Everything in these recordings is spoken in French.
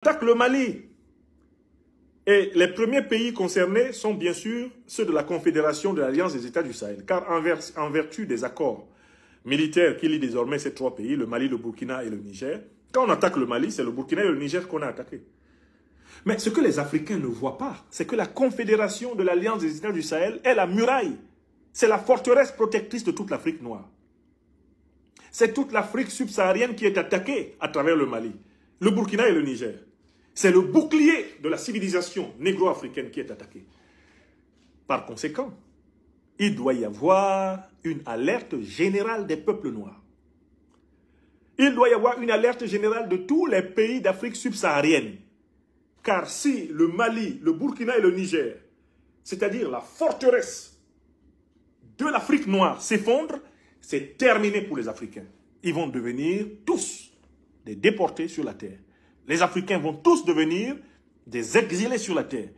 attaque le Mali. Et les premiers pays concernés sont bien sûr ceux de la Confédération de l'Alliance des États du Sahel. Car en vertu des accords militaires qui lient désormais ces trois pays, le Mali, le Burkina et le Niger, quand on attaque le Mali, c'est le Burkina et le Niger qu'on a attaqué. Mais ce que les Africains ne voient pas, c'est que la Confédération de l'Alliance des États du Sahel est la muraille. C'est la forteresse protectrice de toute l'Afrique noire. C'est toute l'Afrique subsaharienne qui est attaquée à travers le Mali, le Burkina et le Niger. C'est le bouclier de la civilisation négro-africaine qui est attaqué. Par conséquent, il doit y avoir une alerte générale des peuples noirs. Il doit y avoir une alerte générale de tous les pays d'Afrique subsaharienne. Car si le Mali, le Burkina et le Niger, c'est-à-dire la forteresse de l'Afrique noire, s'effondrent, c'est terminé pour les Africains. Ils vont devenir tous des déportés sur la terre. Les Africains vont tous devenir des exilés sur la terre.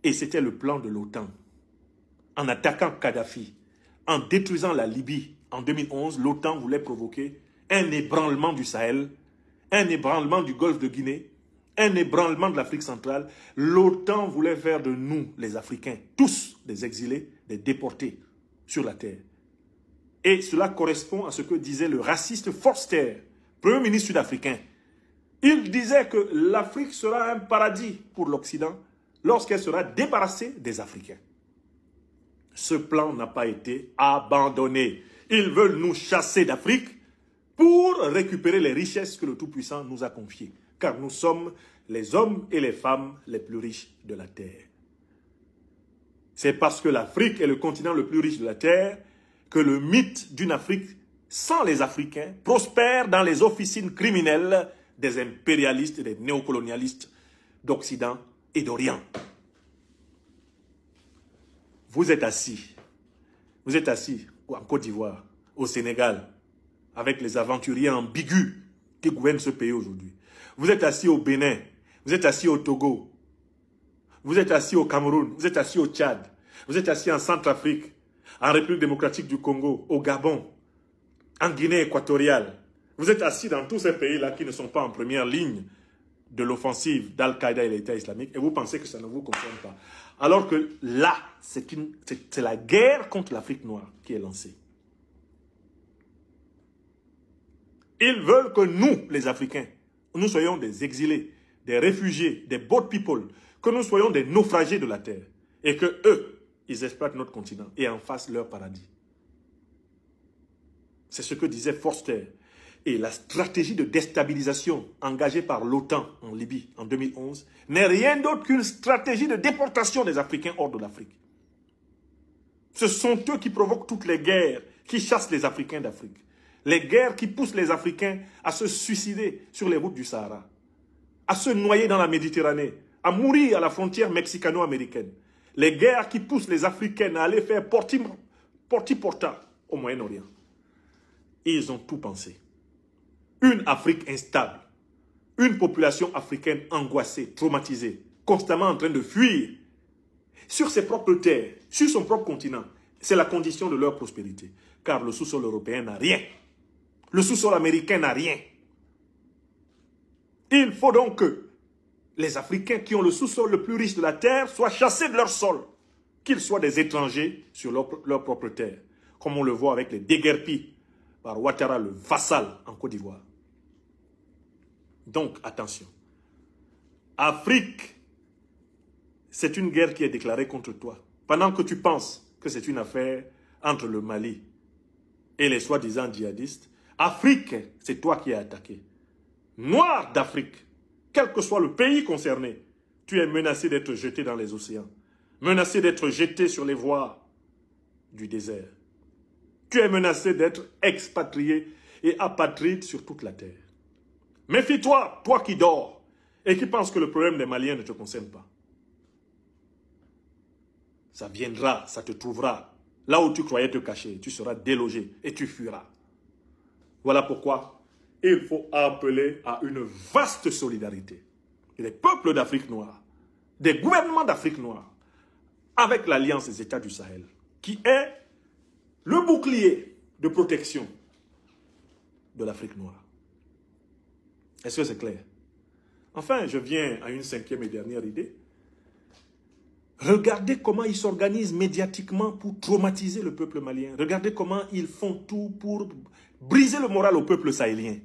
Et c'était le plan de l'OTAN. En attaquant Kadhafi, en détruisant la Libye en 2011, l'OTAN voulait provoquer un ébranlement du Sahel, un ébranlement du Golfe de Guinée, un ébranlement de l'Afrique centrale. L'OTAN voulait faire de nous, les Africains, tous des exilés, des déportés sur la terre. Et cela correspond à ce que disait le raciste Forster, Premier ministre sud-africain. Il disait que l'Afrique sera un paradis pour l'Occident lorsqu'elle sera débarrassée des Africains. Ce plan n'a pas été abandonné. Ils veulent nous chasser d'Afrique pour récupérer les richesses que le Tout-Puissant nous a confiées. Car nous sommes les hommes et les femmes les plus riches de la Terre. C'est parce que l'Afrique est le continent le plus riche de la Terre que le mythe d'une Afrique sans les Africains prospère dans les officines criminelles des impérialistes et des néocolonialistes d'Occident et d'Orient. Vous êtes assis en Côte d'Ivoire, au Sénégal, avec les aventuriers ambigus qui gouvernent ce pays aujourd'hui. Vous êtes assis au Bénin, vous êtes assis au Togo, vous êtes assis au Cameroun, vous êtes assis au Tchad, vous êtes assis en Centrafrique, en République démocratique du Congo, au Gabon, en Guinée équatoriale. Vous êtes assis dans tous ces pays-là qui ne sont pas en première ligne de l'offensive d'Al-Qaïda et l'État islamique et vous pensez que ça ne vous concerne pas. Alors que là, c'est la guerre contre l'Afrique noire qui est lancée. Ils veulent que nous, les Africains, nous soyons des exilés, des réfugiés, des boat people, que nous soyons des naufragés de la terre et que eux, ils exploitent notre continent et en fassent leur paradis. C'est ce que disait Forster. Et la stratégie de déstabilisation engagée par l'OTAN en Libye en 2011 n'est rien d'autre qu'une stratégie de déportation des Africains hors de l'Afrique. Ce sont eux qui provoquent toutes les guerres, qui chassent les Africains d'Afrique. Les guerres qui poussent les Africains à se suicider sur les routes du Sahara, à se noyer dans la Méditerranée, à mourir à la frontière mexicano-américaine. Les guerres qui poussent les Africains à aller faire porti-porta au Moyen-Orient. Ils ont tout pensé. Une Afrique instable, une population africaine angoissée, traumatisée, constamment en train de fuir sur ses propres terres, sur son propre continent. C'est la condition de leur prospérité. Car le sous-sol européen n'a rien. Le sous-sol américain n'a rien. Il faut donc que les Africains qui ont le sous-sol le plus riche de la terre soient chassés de leur sol. Qu'ils soient des étrangers sur leur propre terre. Comme on le voit avec les déguerpis par Ouattara, le vassal en Côte d'Ivoire. Donc, attention. Afrique, c'est une guerre qui est déclarée contre toi. Pendant que tu penses que c'est une affaire entre le Mali et les soi-disant djihadistes, Afrique, c'est toi qui es attaqué. Noir d'Afrique, quel que soit le pays concerné, tu es menacé d'être jeté dans les océans, menacé d'être jeté sur les voies du désert. Tu es menacé d'être expatrié et apatride sur toute la terre. Méfie-toi, toi qui dors et qui penses que le problème des Maliens ne te concerne pas. Ça viendra, ça te trouvera. Là où tu croyais te cacher, tu seras délogé et tu fuiras. Voilà pourquoi il faut appeler à une vaste solidarité des peuples d'Afrique noire, des gouvernements d'Afrique noire, avec l'Alliance des États du Sahel, qui est le bouclier de protection de l'Afrique noire. Est-ce que c'est clair? Enfin, je viens à une cinquième et dernière idée. Regardez comment ils s'organisent médiatiquement pour traumatiser le peuple malien. Regardez comment ils font tout pour briser le moral au peuple sahélien.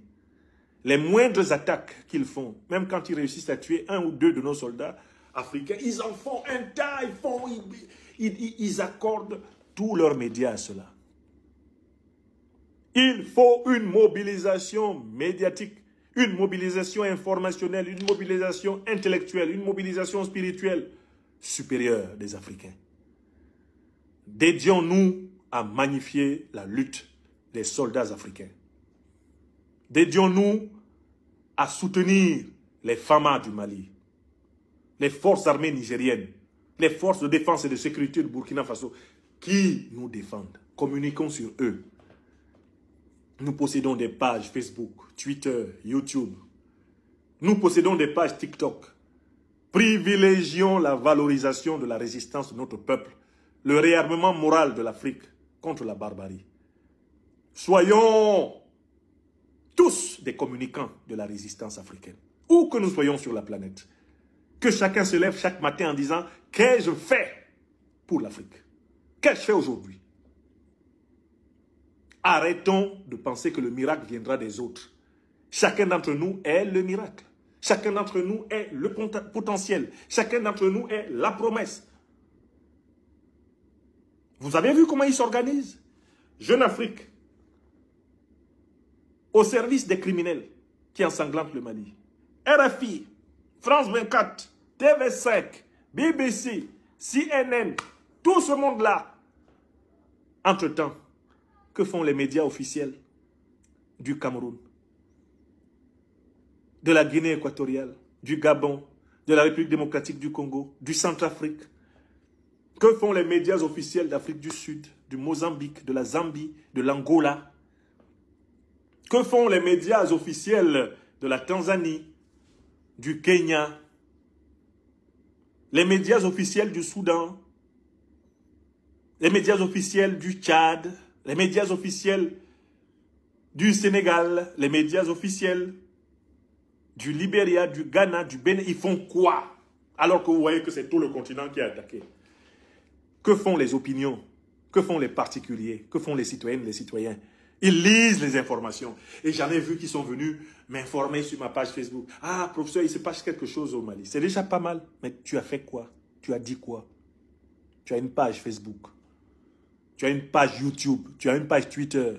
Les moindres attaques qu'ils font, même quand ils réussissent à tuer un ou deux de nos soldats africains, ils en font un tas, ils accordent tous leurs médias à cela. Il faut une mobilisation médiatique, une mobilisation informationnelle, une mobilisation intellectuelle, une mobilisation spirituelle supérieure des Africains. Dédions-nous à magnifier la lutte des soldats africains. Dédions-nous à soutenir les FAMA du Mali, les forces armées nigériennes, les forces de défense et de sécurité du Burkina Faso qui nous défendent. Communiquons sur eux. Nous possédons des pages Facebook, Twitter, YouTube. Nous possédons des pages TikTok. Privilégions la valorisation de la résistance de notre peuple, le réarmement moral de l'Afrique contre la barbarie. Soyons tous des communicants de la résistance africaine, où que nous soyons sur la planète. Que chacun se lève chaque matin en disant « Qu'ai-je fait pour l'Afrique? Qu'ai-je fait aujourd'hui ?» Arrêtons de penser que le miracle viendra des autres. Chacun d'entre nous est le miracle. Chacun d'entre nous est le potentiel. Chacun d'entre nous est la promesse. Vous avez vu comment ils s'organisent? Jeune Afrique, au service des criminels qui ensanglantent le Mali. RFI, France 24, TV5, BBC, CNN, tout ce monde-là. Entre-temps, que font les médias officiels du Cameroun, de la Guinée équatoriale, du Gabon, de la République démocratique du Congo, du Centrafrique? Que font les médias officiels d'Afrique du Sud, du Mozambique, de la Zambie, de l'Angola? Que font les médias officiels de la Tanzanie, du Kenya, les médias officiels du Soudan, les médias officiels du Tchad, les médias officiels du Sénégal, les médias officiels du Libéria, du Ghana, du Bénin? Ils font quoi? Alors que vous voyez que c'est tout le continent qui est attaqué. Que font les opinions? Que font les particuliers? Que font les citoyennes, les citoyens? Ils lisent les informations. Et j'en ai vu qui sont venus m'informer sur ma page Facebook. Ah, professeur, il se passe quelque chose au Mali. C'est déjà pas mal. Mais tu as fait quoi? Tu as dit quoi? Tu as une page Facebook. Tu as une page YouTube. Tu as une page Twitter.